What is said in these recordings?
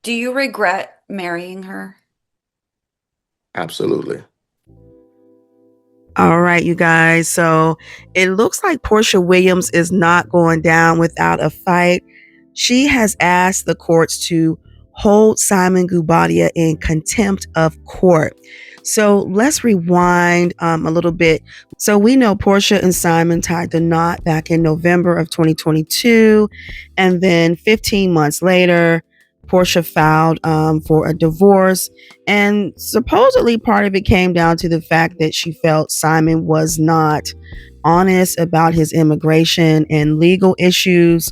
Do you regret marrying her? Absolutely. All right, you guys. So it looks like Porsha Williams is not going down without a fight. She has asked the courts to hold Simon Guobadia in contempt of court. So let's rewind a little bit. So we know Porsha and Simon tied the knot back in November of 2022. And then 15 months later, Porsha filed for a divorce. And supposedly part of it came down to the fact that she felt Simon was not honest about his immigration and legal issues.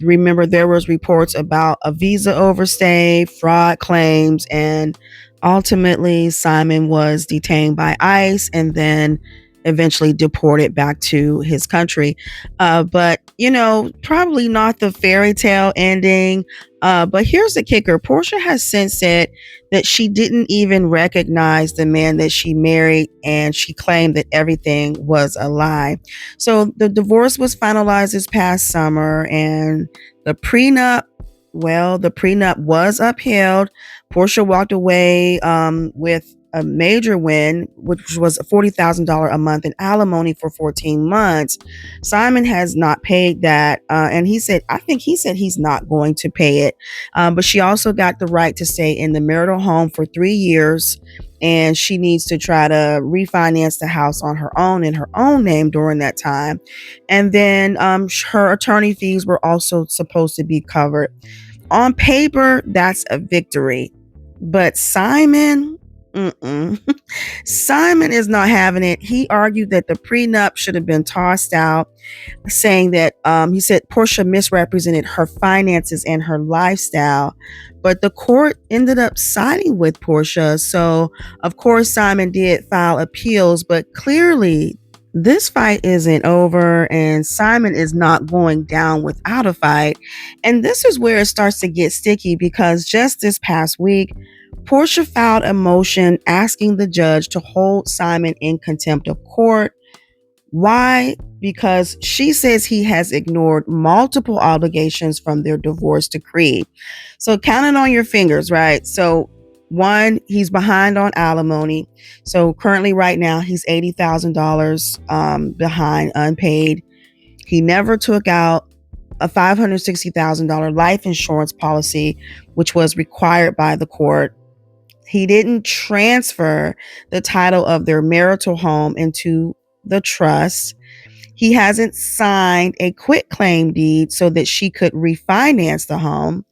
Remember, there was reports about a visa overstay, fraud claims, and ultimately Simon was detained by ICE and then eventually deported back to his country. But, probably not the fairy tale ending. But here's the kicker. Porsha has since said that she didn't even recognize the man that she married, and she claimed that everything was a lie. So the divorce was finalized this past summer, and the prenup was upheld. Porsha walked away with a major win, which was $40,000 a month in alimony for 14 months. Simon has not paid that. And I think he said he's not going to pay it. But she also got the right to stay in the marital home for 3 years. And she needs to try to refinance the house on her own in her own name during that time. And then her attorney fees were also supposed to be covered. On paper, that's a victory. But Simon, Simon is not having it. He argued that the prenup should have been tossed out, saying that he said Porsha misrepresented her finances and her lifestyle. But the court ended up siding with Porsha. So, of course, Simon did file appeals, but clearly this fight isn't over, and Simon is not going down without a fight. And this is where it starts to get sticky because just this past week, Porsha filed a motion asking the judge to hold Simon in contempt of court. Why? Because she says he has ignored multiple obligations from their divorce decree. So count it on your fingers, right? So one, he's behind on alimony. So currently right now he's $80,000 behind unpaid. He never took out a $560,000 life insurance policy, which was required by the court. He didn't transfer the title of their marital home into the trust. He hasn't signed a quitclaim deed so that she could refinance the home.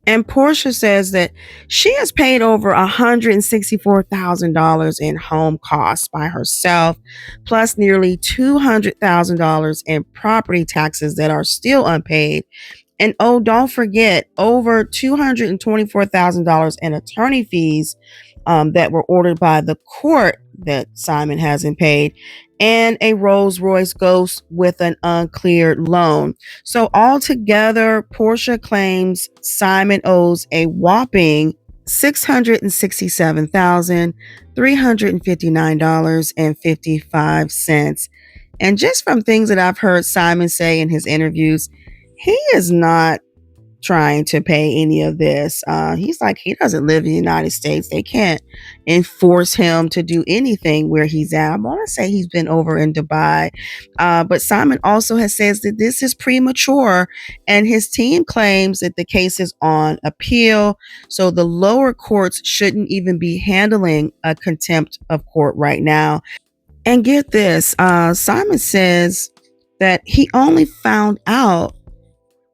And Porsha says that she has paid over $164,000 in home costs by herself, plus nearly $200,000 in property taxes that are still unpaid. And oh, don't forget, over $224,000 in attorney fees that were ordered by the court that Simon hasn't paid, and a Rolls Royce Ghost with an uncleared loan. So altogether, Porsha claims Simon owes a whopping $667,359.55. And just from things that I've heard Simon say in his interviews, he is not trying to pay any of this. He's like, he doesn't live in the United States. They can't enforce him to do anything where he's at. I want to say he's been over in Dubai. But Simon also has says that this is premature, and his team claims that the case is on appeal. So the lower courts shouldn't even be handling a contempt of court right now. And get this, Simon says that he only found out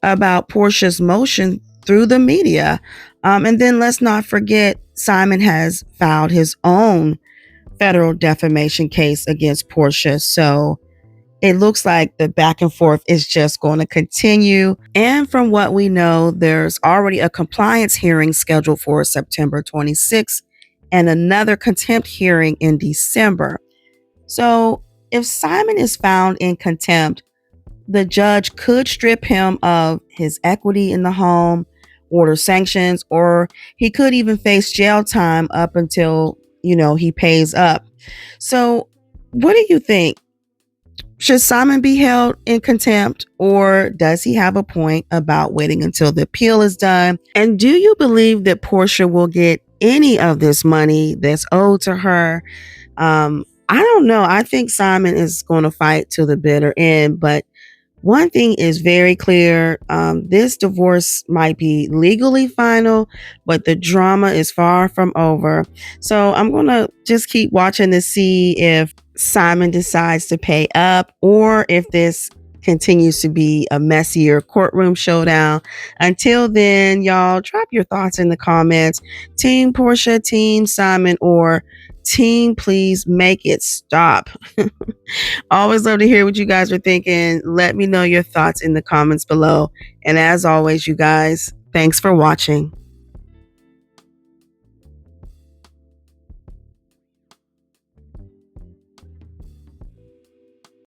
about Porsha's motion through the media. And then let's not forget, Simon has filed his own federal defamation case against Porsha. So it looks like the back and forth is just going to continue. And from what we know, there's already a compliance hearing scheduled for September 26th and another contempt hearing in December. So if Simon is found in contempt, the judge could strip him of his equity in the home, order sanctions, or he could even face jail time up until, he pays up. So what do you think? Should Simon be held in contempt, or does he have a point about waiting until the appeal is done? And do you believe that Porsha will get any of this money that's owed to her? I don't know. I think Simon is going to fight to the bitter end, but one thing is very clear. This divorce might be legally final, but the drama is far from over. So I'm going to just keep watching to see if Simon decides to pay up or if this continues to be a messier courtroom showdown. Until then, y'all, drop your thoughts in the comments. Team Porsha, Team Simon, or Team Please Make It Stop. Always love to hear what you guys are thinking. Let me know your thoughts in the comments below. And as always, you guys, thanks for watching.